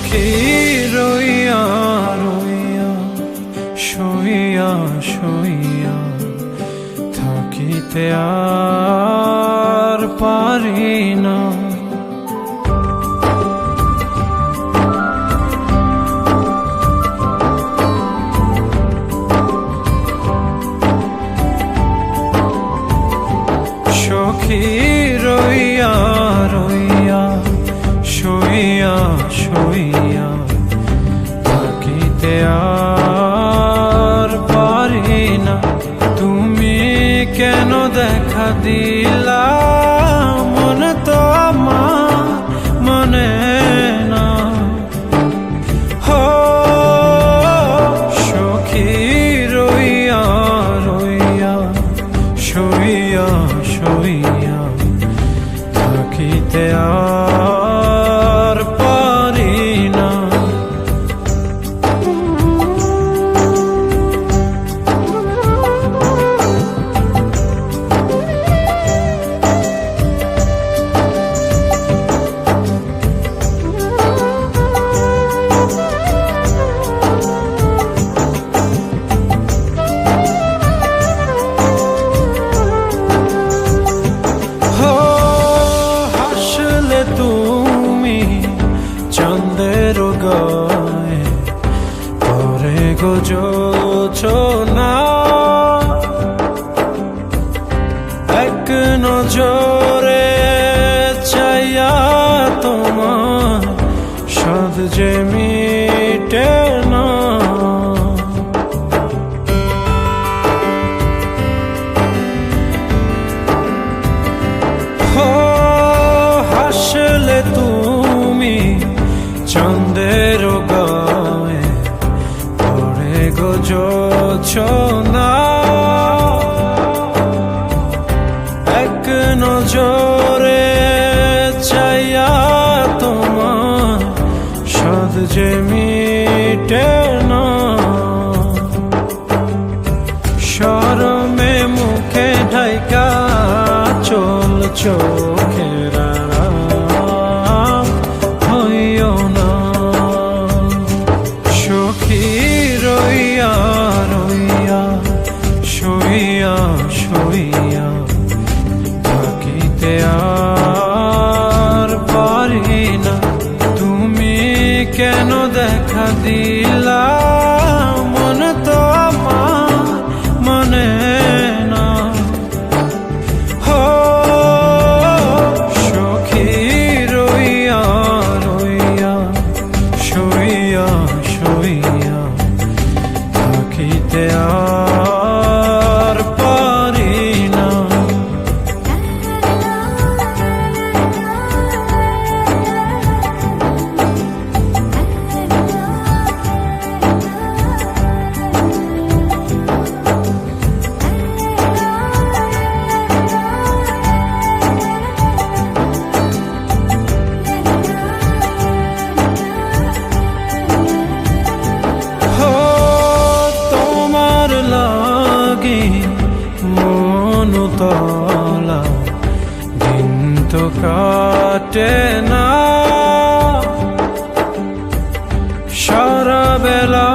সখী রইয়া রইয়া শুইয়া শুইয়া থাকিতে আর পারি না। সখী রইয়া রইয়া শুইয়া শুইয়া থাকিতে আর পারি না। তুমি কেন দেখা দিলা মন তো আমার মনে না। হো সখী রইয়া রইয়া শুইয়া শুইয়া থাকিতে আর পারি না। চন্দ্রের গায়ে পরে গো জোছনা, এক নজরে চাইয়া তোমার সাধ যে মিটে না। হাসলে তুমি চন্দ্রের গায়ে পরে গো জোছনা, এক নজরে চাইয়া তোমার সাধ যে মিটে না। শরমে মুখে ঢাইকা চল চোখের হইও না। সখী রইয়া রইয়া শুইয়া শুইয়া থাকিতে আর পারি না। তুমি কেন দেখা দিলা মন তো আমার মনে না। হো সখী রইয়া রইয়া শুইয়া শুইয়া থাকিতে আর পারি না। মনুতলা দিন তো কাটে না, সারা বেলা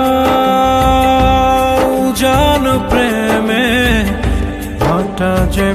জান প্রেমে ভাটা যে